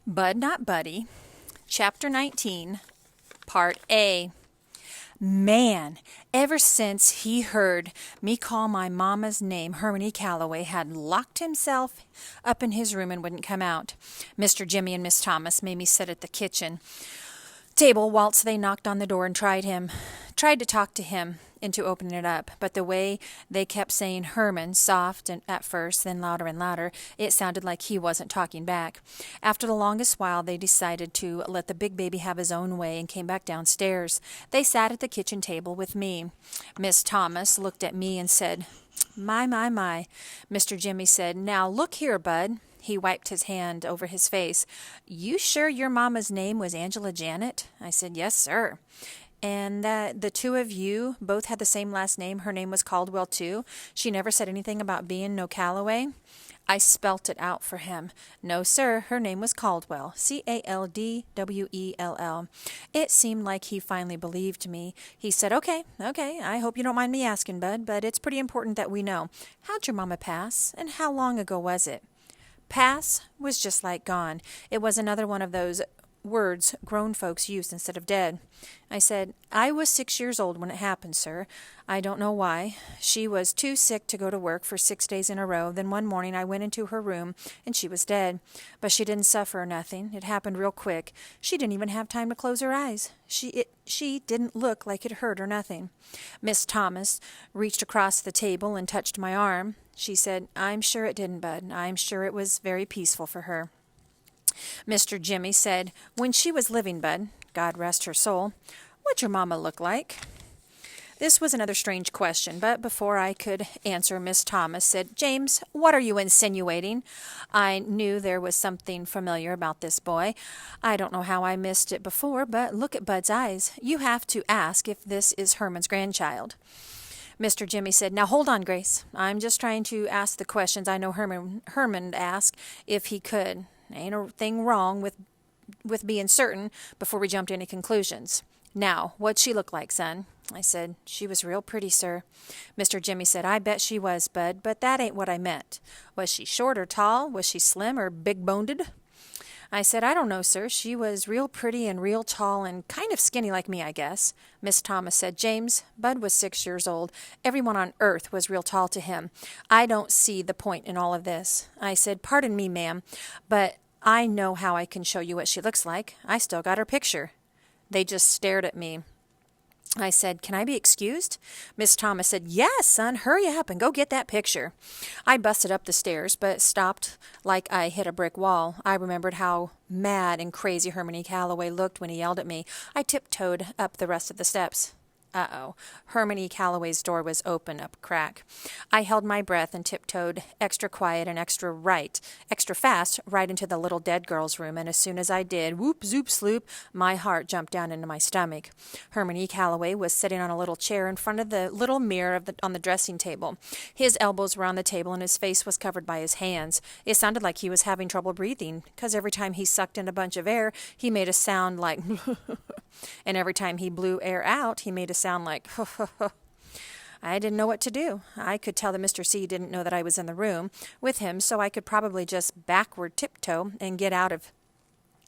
Bud Not Buddy, Chapter 19, Part A. Man, ever since he heard me call my mama's name, Herman E. Calloway had locked himself up in his room and wouldn't come out. Mr. Jimmy and Miss Thomas made me sit at the kitchen table whilst they knocked on the door and tried to talk to him into opening it up, but the way they kept saying Herman, soft and at first, then louder and louder, it sounded like he wasn't talking back. After the longest while, they decided to let the big baby have his own way and came back downstairs. They sat at the kitchen table with me. Miss Thomas looked at me and said, My. Mr. Jimmy said, Now look here, Bud. He wiped his hand over his face. You sure your mama's name was Angela Janet? I said, Yes, sir. And that the two of you both had the same last name. Her name was Caldwell, too. She never said anything about being no Calloway. I spelt it out for him. No, sir, her name was Caldwell, Caldwell. It seemed like he finally believed me. He said, Okay, I hope you don't mind me asking, Bud, but it's pretty important that we know. How'd your mama pass, and how long ago was it? Pass was just like gone. It was another one of those words grown folks use instead of dead. I said, I was 6 years old when it happened, sir. I don't know why. She was too sick to go to work for 6 days in a row. Then one morning I went into her room and she was dead. But she didn't suffer or nothing. It happened real quick. She didn't even have time to close her eyes. She didn't look like it hurt or nothing. Miss Thomas reached across the table and touched my arm. She said, I'm sure it didn't, Bud. I'm sure it was very peaceful for her. Mr. Jimmy said, When she was living, Bud, God rest her soul, what'd your mama look like? This was another strange question, but before I could answer, Miss Thomas said, James, what are you insinuating? I knew there was something familiar about this boy. I don't know how I missed it before, but look at Bud's eyes. You have to ask if this is Herman's grandchild. Mr. Jimmy said, Now hold on, Grace. I'm just trying to ask the questions I know Herman asked if he could. Ain't a thing wrong with being certain before we jump to any conclusions. Now, what'd she look like, son? I said, She was real pretty, sir. Mr. Jimmy said, I bet she was, Bud, but that ain't what I meant. Was she short or tall? Was she slim or big-boned? I said, I don't know, sir. She was real pretty and real tall and kind of skinny like me, I guess. Miss Thomas said, James, Bud was 6 years old. Everyone on earth was real tall to him. I don't see the point in all of this. I said, Pardon me, ma'am, but I know how I can show you what she looks like. I still got her picture. They just stared at me. I said, Can I be excused? Miss Thomas said, Yes, son, hurry up and go get that picture. I busted up the stairs, but stopped like I hit a brick wall. I remembered how mad and crazy Herman E. Calloway looked when he yelled at me. I tiptoed up the rest of the steps. Uh-oh. Herman E. Calloway's door was open up a crack. I held my breath and tiptoed extra quiet and extra fast, right into the little dead girl's room, and as soon as I did, whoop, zoop, sloop, my heart jumped down into my stomach. Herman E. Calloway was sitting on a little chair in front of the little mirror on the dressing table. His elbows were on the table and his face was covered by his hands. It sounded like he was having trouble breathing, because every time he sucked in a bunch of air, he made a sound like and every time he blew air out, he made a sound like, I didn't know what to do. I could tell that Mr. C didn't know that I was in the room with him, so I could probably just backward tiptoe and get out of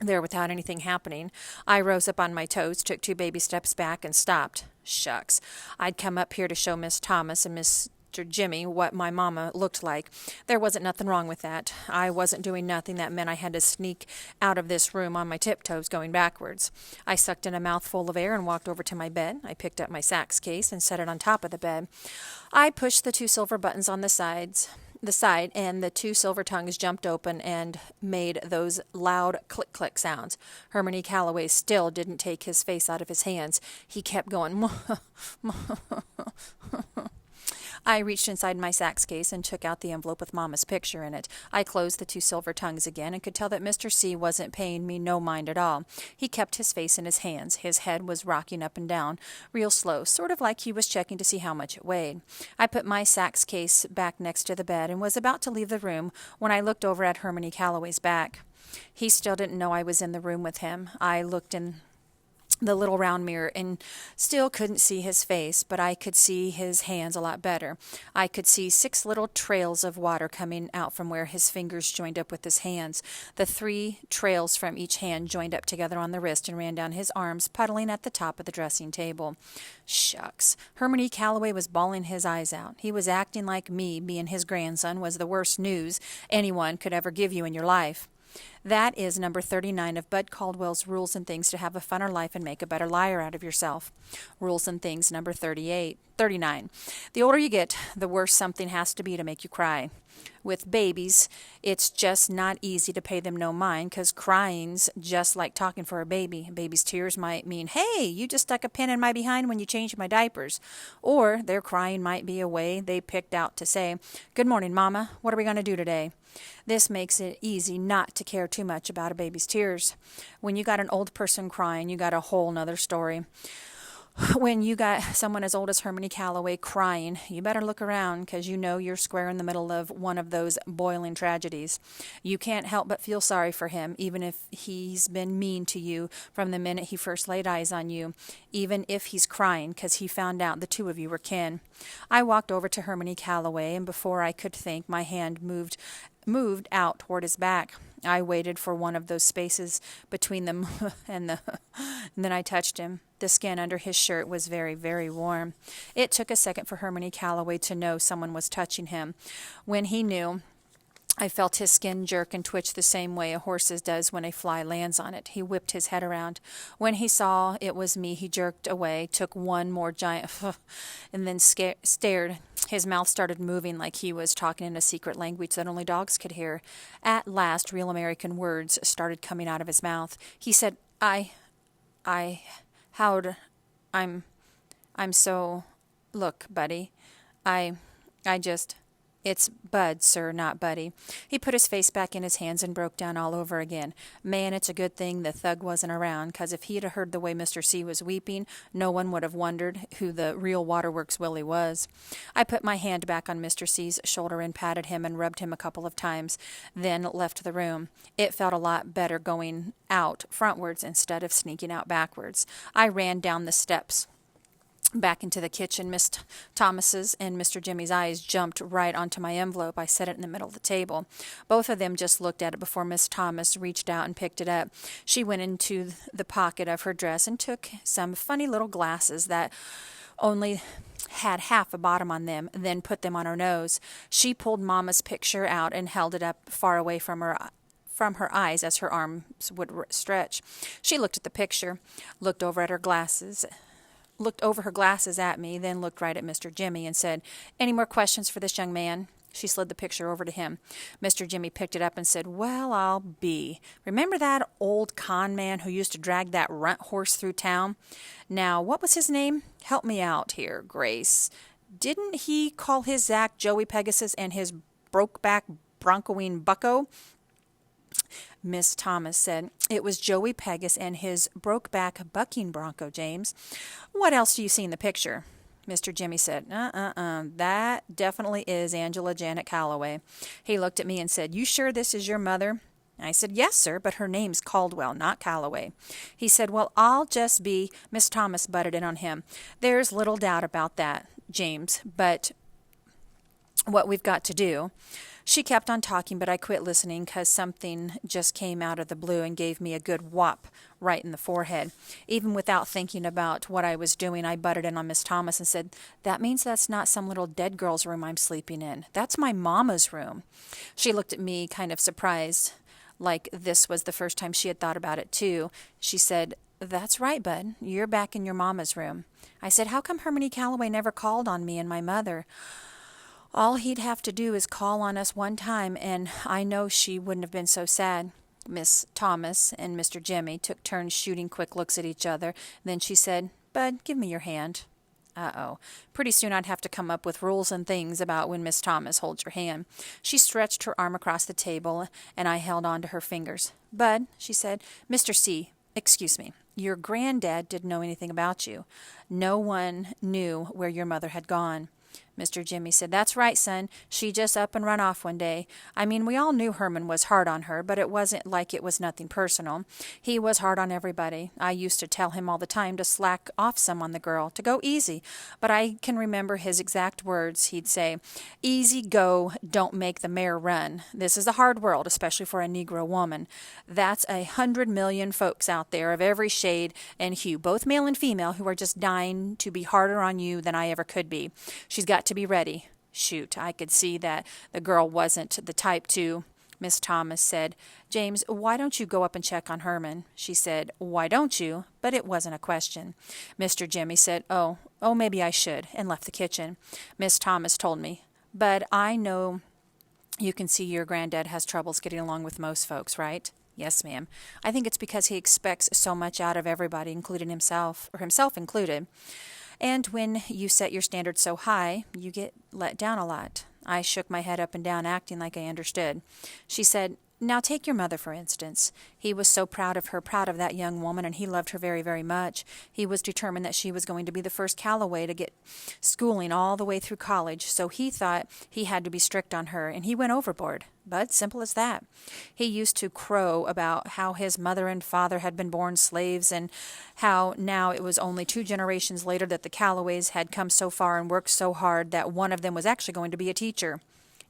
there without anything happening. I rose up on my toes, took 2 baby steps back, and stopped. Shucks. I'd come up here to show Miss Thomas and Mr. Jimmy what my mama looked like. There wasn't nothing wrong with that. I wasn't doing nothing that meant I had to sneak out of this room on my tiptoes going backwards. I sucked in a mouthful of air and walked over to my bed. I picked up my sax case and set it on top of the bed. I pushed the 2 silver buttons on the side, and the 2 silver tongues jumped open and made those loud click-click sounds. Herman E. Calloway still didn't take his face out of his hands. He kept going, I reached inside my sax case and took out the envelope with Mama's picture in it. I closed the 2 silver tongues again and could tell that Mr. C wasn't paying me no mind at all. He kept his face in his hands. His head was rocking up and down, real slow, sort of like he was checking to see how much it weighed. I put my sax case back next to the bed and was about to leave the room when I looked over at Herman E. Calloway's back. He still didn't know I was in the room with him. I looked in the little round mirror and still couldn't see his face, but I could see his hands a lot better. I could see 6 little trails of water coming out from where his fingers joined up with his hands. The 3 trails from each hand joined up together on the wrist and ran down his arms, puddling at the top of the dressing table. Shucks. Herman Calloway was bawling his eyes out. He was acting like me being his grandson was the worst news anyone could ever give you in your life. That is number 39 of Bud Caldwell's Rules and Things to Have a Funner Life and Make a Better Liar Out of Yourself. Rules and Things number 39. The older you get, the worse something has to be to make you cry. With babies, it's just not easy to pay them no mind because crying's just like talking for a baby. A baby's tears might mean, hey, you just stuck a pin in my behind when you changed my diapers. Or their crying might be a way they picked out to say, good morning, Mama. What are we going to do today? This makes it easy not to care too much about a baby's tears. When you got an old person crying, you got a whole nother story. When you got someone as old as Herman Calloway crying, you better look around because you know you're square in the middle of one of those boiling tragedies. You can't help but feel sorry for him, even if he's been mean to you from the minute he first laid eyes on you, even if he's crying because he found out the 2 of you were kin. I walked over to Herman Calloway, and before I could think, my hand moved out toward his back. I waited for one of those spaces between them and then I touched him. The skin under his shirt was very, very warm. It took a second for Herman Calloway to know someone was touching him. When he knew, I felt his skin jerk and twitch the same way a horse's does when a fly lands on it. He whipped his head around. When he saw it was me, he jerked away, took one more giant and then stared. His mouth started moving like he was talking in a secret language that only dogs could hear. At last, real American words started coming out of his mouth. He said, I'm so, look, buddy, it's Bud, sir, not Buddy. He put his face back in his hands and broke down all over again. Man, it's a good thing the thug wasn't around, 'cause if he'd heard the way Mr. C was weeping, no one would have wondered who the real Waterworks Willie was. I put my hand back on Mr. C's shoulder and patted him and rubbed him a couple of times, then left the room. It felt a lot better going out frontwards instead of sneaking out backwards. I ran down the steps back into the kitchen. Miss Thomas's and Mr. Jimmy's eyes jumped right onto my envelope. I set it in the middle of the table. Both of them just looked at it before Miss Thomas reached out and picked it up. She went into the pocket of her dress and took some funny little glasses that only had half a bottom on them, then put them on her nose. She pulled Mama's picture out and held it up far away from her eyes as her arms would stretch. She looked at the picture, looked over her glasses at me, then looked right at Mr. Jimmy and said, "Any more questions for this young man?" She slid the picture over to him. Mr. Jimmy picked it up and said, "Well, I'll be. Remember that old con man who used to drag that runt horse through town? Now, what was his name? Help me out here, Grace. Didn't he call his Zach Joey Pegasus and his brokeback broncoing bucko?" Miss Thomas said, "It was Joey Pegasus and his brokeback bucking bronco, James. What else do you see in the picture?" Mr. Jimmy said, that definitely is Angela Janet Calloway." He looked at me and said, "You sure this is your mother?" I said, "Yes, sir, but her name's Caldwell, not Calloway." He said, "Well, I'll just be—" Miss Thomas butted in on him. "There's little doubt about that, James, but what we've got to do—" She kept on talking, but I quit listening because something just came out of the blue and gave me a good whop right in the forehead. Even without thinking about what I was doing, I butted in on Miss Thomas and said, "That means that's not some little dead girl's room I'm sleeping in. That's my mama's room." She looked at me kind of surprised, like this was the first time she had thought about it too. She said, "That's right, Bud. You're back in your mama's room." I said, "How come Herman Calloway never called on me and my mother?" "All he'd have to do is call on us one time, and I know she wouldn't have been so sad." Miss Thomas and Mr. Jimmy took turns shooting quick looks at each other. Then she said, "Bud, give me your hand." Uh-oh. Pretty soon I'd have to come up with rules and things about when Miss Thomas holds your hand. She stretched her arm across the table, and I held on to her fingers. "Bud," she said, excuse me, "your granddad didn't know anything about you. No one knew where your mother had gone." Mr. Jimmy said, "That's right, son. She just up and run off one day. I mean, we all knew Herman was hard on her, but it wasn't like it was nothing personal. He was hard on everybody. I used to tell him all the time to slack off some on the girl, to go easy. But I can remember his exact words. He'd say, 'Easy go, don't make the mare run.' This is a hard world, especially for a Negro woman. That's 100 million folks out there of every shade and hue, both male and female, who are just dying to be harder on you than I ever could be. She's got to be ready." Shoot, I could see that the girl wasn't the type to. Miss Thomas said, "James, why don't you go up and check on Herman?" She said, "Why don't you?" But it wasn't a question. Mr. Jimmy said, "Oh, maybe I should," and left the kitchen. Miss Thomas told me, "But I know you can see your granddad has troubles getting along with most folks, right?" "Yes, ma'am. I think it's because he expects so much out of everybody, including himself, or himself included. And when you set your standards so high, you get let down a lot." I shook my head up and down, acting like I understood. She said, "Now take your mother, for instance. He was so proud of her, proud of that young woman, and he loved her very, very much. He was determined that she was going to be the first Calloway to get schooling all the way through college, so he thought he had to be strict on her, and he went overboard. But simple as that. He used to crow about how his mother and father had been born slaves, and how now it was only 2 generations later that the Calloways had come so far and worked so hard that one of them was actually going to be a teacher.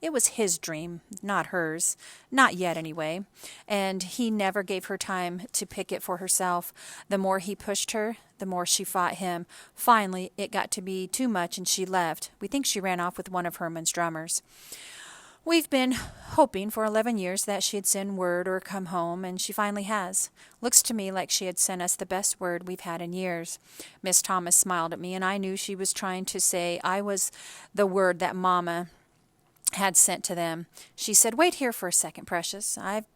It was his dream, not hers. Not yet, anyway. And he never gave her time to pick it for herself. The more he pushed her, the more she fought him. Finally, it got to be too much and she left. We think she ran off with one of Herman's drummers. We've been hoping for 11 years that she'd send word or come home, and she finally has. Looks to me like she had sent us the best word we've had in years." Miss Thomas smiled at me, and I knew she was trying to say I was the word that Mama had sent to them. She said, "Wait here for a second, Precious. I've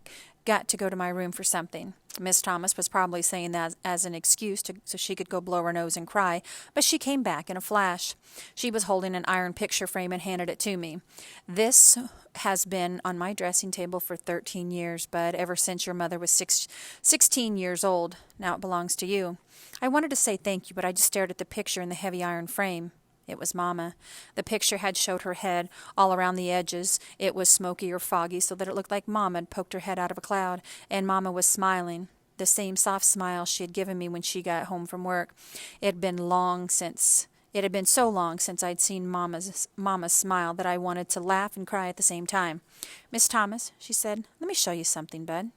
got to go to my room for something." Miss Thomas was probably saying that as an excuse so she could go blow her nose and cry, but she came back in a flash. She was holding an iron picture frame and handed it to me. "This has been on my dressing table for 13 years, Bud, ever since your mother was 16 years old. Now it belongs to you." I wanted to say thank you, but I just stared at the picture in the heavy iron frame. It was Mama. The picture had showed her head all around the edges. It was smoky or foggy so that it looked like Mama had poked her head out of a cloud, and Mama was smiling, the same soft smile she had given me when she got home from work. It had been so long since I'd seen Mama's smile that I wanted to laugh and cry at the same time. "Miss Thomas," she said, "let me show you something, Bud."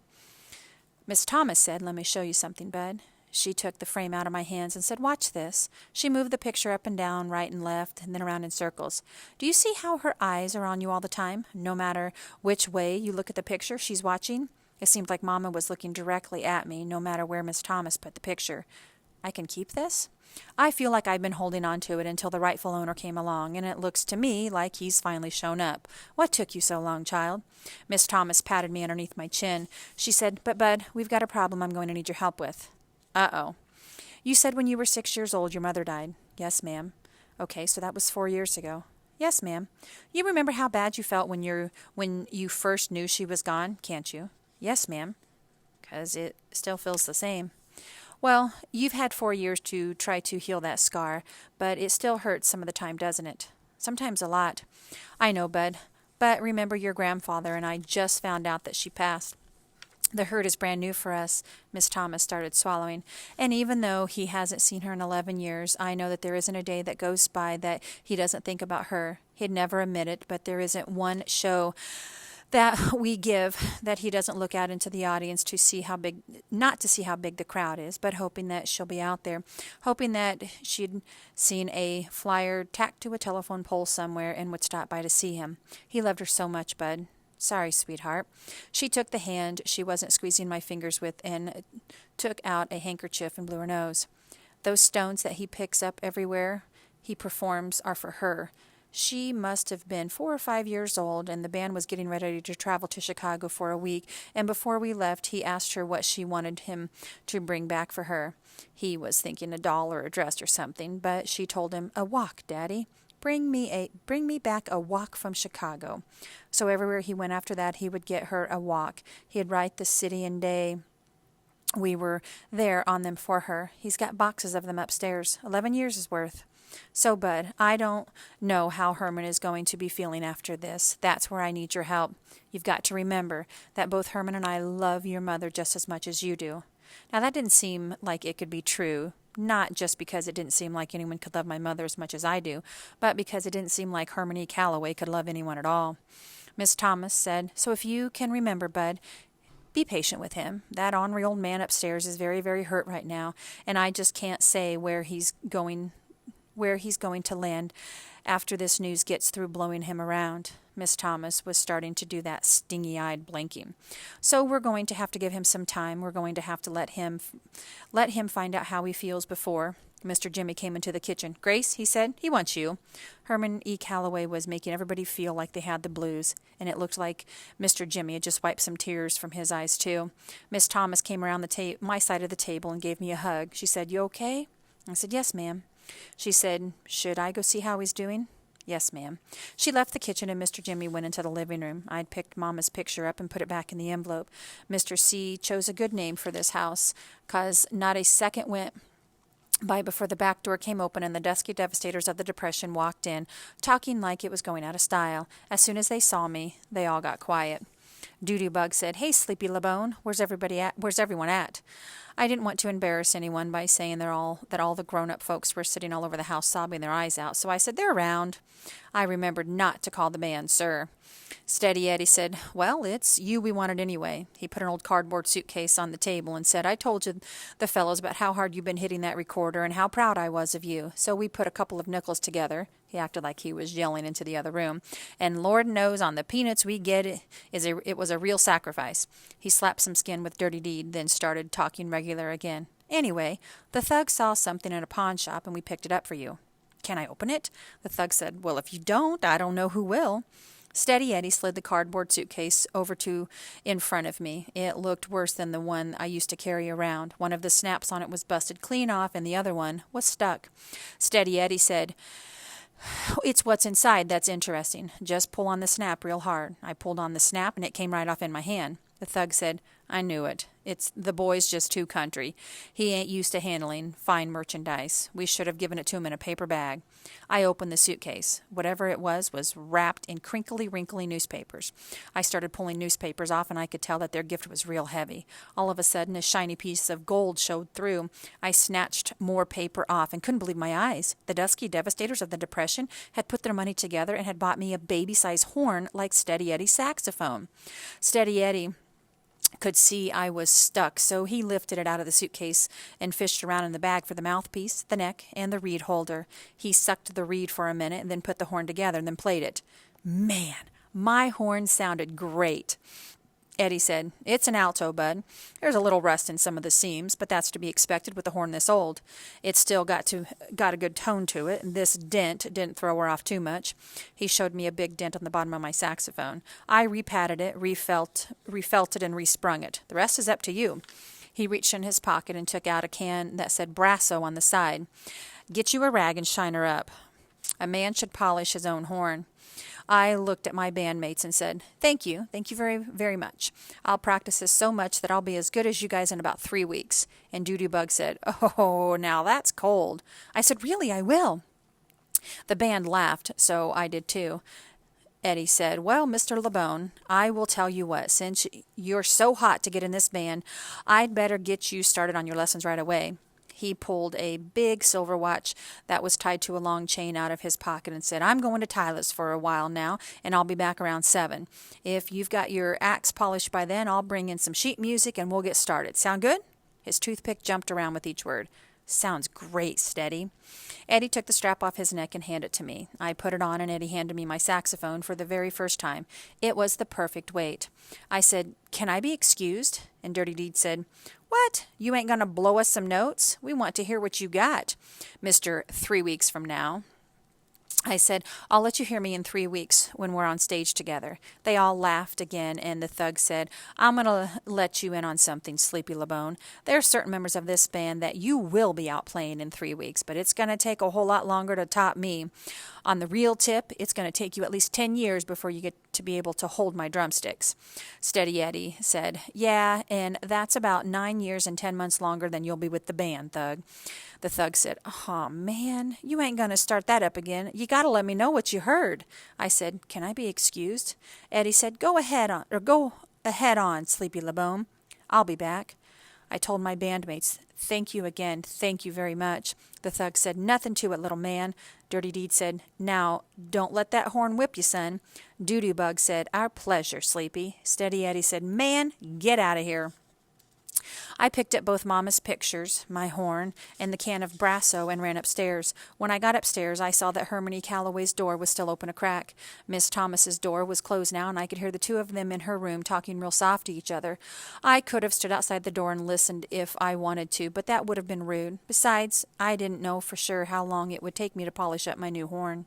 Miss Thomas said, "Let me show you something, Bud." She took the frame out of my hands and said, "Watch this." She moved the picture up and down, right and left, and then around in circles. "Do you see how her eyes are on you all the time? No matter which way you look at the picture, she's watching." It seemed like Mama was looking directly at me, no matter where Miss Thomas put the picture. "I can keep this?" "I feel like I've been holding on to it until the rightful owner came along, and it looks to me like he's finally shown up. What took you so long, child?" Miss Thomas patted me underneath my chin. She said, "But, Bud, we've got a problem I'm going to need your help with." "Uh-oh." "You said when you were 6 years old your mother died." "Yes, ma'am." "Okay, so that was 4 years ago." "Yes, ma'am." "You remember how bad you felt when you first knew she was gone, can't you?" "Yes, ma'am." "'Cause it still feels the same." "Well, you've had 4 years to try to heal that scar, but it still hurts some of the time, doesn't it?" "Sometimes a lot." "I know, Bud. But remember your grandfather, and I just found out that she passed. The hurt is brand new for us." Miss Thomas started swallowing. "And even though he hasn't seen her in 11 years, I know that there isn't a day that goes by that he doesn't think about her. He'd never admit it, but there isn't one show that we give that he doesn't look out into the audience to see how big, not to see how big the crowd is, but hoping that she'll be out there, hoping that she'd seen a flyer tacked to a telephone pole somewhere and would stop by to see him. He loved her so much, Bud." "Sorry, sweetheart." She took the hand she wasn't squeezing my fingers with and took out a handkerchief and blew her nose. "Those stones that he picks up everywhere he performs are for her. She must have been 4 or 5 years old, and the band was getting ready to travel to Chicago for a week, and before we left he asked her what she wanted him to bring back for her. He was thinking a doll or a dress or something, but she told him, 'A walk, Daddy. Bring me back a walk from Chicago.' So everywhere he went after that, he would get her a walk. He'd write the city and day we were there on them for her. He's got boxes of them upstairs, 11 years' worth." So, Bud, I don't know how Herman is going to be feeling after this. That's where I need your help. You've got to remember that both Herman and I love your mother just as much as you do. Now, that didn't seem like it could be true, not just because it didn't seem like anyone could love my mother as much as I do, but because it didn't seem like Herman E. Calloway could love anyone at all. Miss Thomas said, so if you can remember, Bud, be patient with him. That ornery old man upstairs is very, very hurt right now, and I just can't say where he's going to land after this news gets through blowing him around. Miss Thomas was starting to do that stingy-eyed blinking. So we're going to have to give him some time. We're going to have to let him find out how he feels before. Mr. Jimmy came into the kitchen. Grace, he said, he wants you. Herman E. Calloway was making everybody feel like they had the blues, and it looked like Mr. Jimmy had just wiped some tears from his eyes, too. Miss Thomas came around my side of the table and gave me a hug. She said, you okay? I said, yes, ma'am. She said, should I go see how he's doing? Yes, ma'am. She left the kitchen and Mr. Jimmy went into the living room. I'd picked Mama's picture up and put it back in the envelope. Mr. C. chose a good name for this house, 'cause not a second went by before the back door came open and the dusky devastators of the Depression walked in, talking like it was going out of style. As soon as they saw me, they all got quiet. Duty Bug said, hey, Sleepy LeBone, where's everyone at? I didn't want to embarrass anyone by saying that all the grown-up folks were sitting all over the house sobbing their eyes out, so I said, they're around. I remembered not to call the man sir. Steady Eddie said, well, it's you we wanted anyway. He put an old cardboard suitcase on the table and said, I told you the fellows about how hard you've been hitting that recorder and how proud I was of you. So we put a couple of nickels together. He acted like he was yelling into the other room. And Lord knows on the peanuts we get it was a real sacrifice. He slapped some skin with Dirty Deed, then started talking regular again. Anyway, the thug saw something in a pawn shop and we picked it up for you. Can I open it? The thug said, well, if you don't, I don't know who will. Steady Eddie slid the cardboard suitcase over to in front of me. It looked worse than the one I used to carry around. One of the snaps on it was busted clean off, and the other one was stuck. Steady Eddie said, it's what's inside that's interesting. Just pull on the snap real hard. I pulled on the snap, and it came right off in my hand. The thug said, I knew it. The boy's just too country. He ain't used to handling fine merchandise. We should have given it to him in a paper bag. I opened the suitcase. Whatever it was wrapped in crinkly, wrinkly newspapers. I started pulling newspapers off, and I could tell that their gift was real heavy. All of a sudden, a shiny piece of gold showed through. I snatched more paper off and couldn't believe my eyes. The dusky devastators of the Depression had put their money together and had bought me a baby-sized horn like Steady Eddie's saxophone. Steady Eddie could see I was stuck, so he lifted it out of the suitcase and fished around in the bag for the mouthpiece, the neck, and the reed holder. He sucked the reed for a minute and then put the horn together and then played it. Man, my horn sounded great. Eddie said, it's an alto, Bud. There's a little rust in some of the seams, but that's to be expected with a horn this old. It's still got a good tone to it, and this dent didn't throw her off too much. He showed me a big dent on the bottom of my saxophone. I repatted it, refelt it, and resprung it. The rest is up to you. He reached in his pocket and took out a can that said Brasso on the side. Get you a rag and shine her up. A man should polish his own horn. I looked at my bandmates and said, thank you very, very much. I'll practice this so much that I'll be as good as you guys in about 3 weeks. And Duty Bug said, oh, now that's cold. I said, really, I will. The band laughed, so I did too. Eddie said, well, Mr. LeBone, I will tell you what, since you're so hot to get in this band, I'd better get you started on your lessons right away. He pulled a big silver watch that was tied to a long chain out of his pocket and said, I'm going to Tyler's for a while now, and I'll be back around 7. If you've got your axe polished by then, I'll bring in some sheet music and we'll get started. Sound good? His toothpick jumped around with each word. Sounds great, Steady. Eddie took the strap off his neck and handed it to me. I put it on, and Eddie handed me my saxophone for the very first time. It was the perfect weight. I said, can I be excused? And Dirty Deed said, what? You ain't going to blow us some notes? We want to hear what you got, Mr. 3 weeks from now. I said, I'll let you hear me in 3 weeks when we're on stage together. They all laughed again, and the thug said, I'm going to let you in on something, Sleepy LeBone. There are certain members of this band that you will be out playing in 3 weeks, but it's going to take a whole lot longer to top me. On the real tip, it's going to take you at least 10 years before you get to be able to hold my drumsticks. Steady Eddie said, yeah, and that's about 9 years and 10 months longer than you'll be with the band, Thug. The Thug said, oh, man, you ain't going to start that up again. You got to let me know what you heard. I said, can I be excused? Eddie said, go ahead on, Sleepy LeBone. I'll be back. I told my bandmates, thank you again, thank you very much. The Thug said, nothing to it, little man. Dirty Deed said, now, don't let that horn whip you, son. Doo-Doo Bug said, our pleasure, Sleepy. Steady Eddie said, man, get out of here. I picked up both Mama's pictures, my horn, and the can of Brasso and ran upstairs. When I got upstairs, I saw that Hermione Calloway's door was still open a crack. Miss Thomas's door was closed now, and I could hear the two of them in her room talking real soft to each other. I could have stood outside the door and listened if I wanted to, but that would have been rude. Besides, I didn't know for sure how long it would take me to polish up my new horn.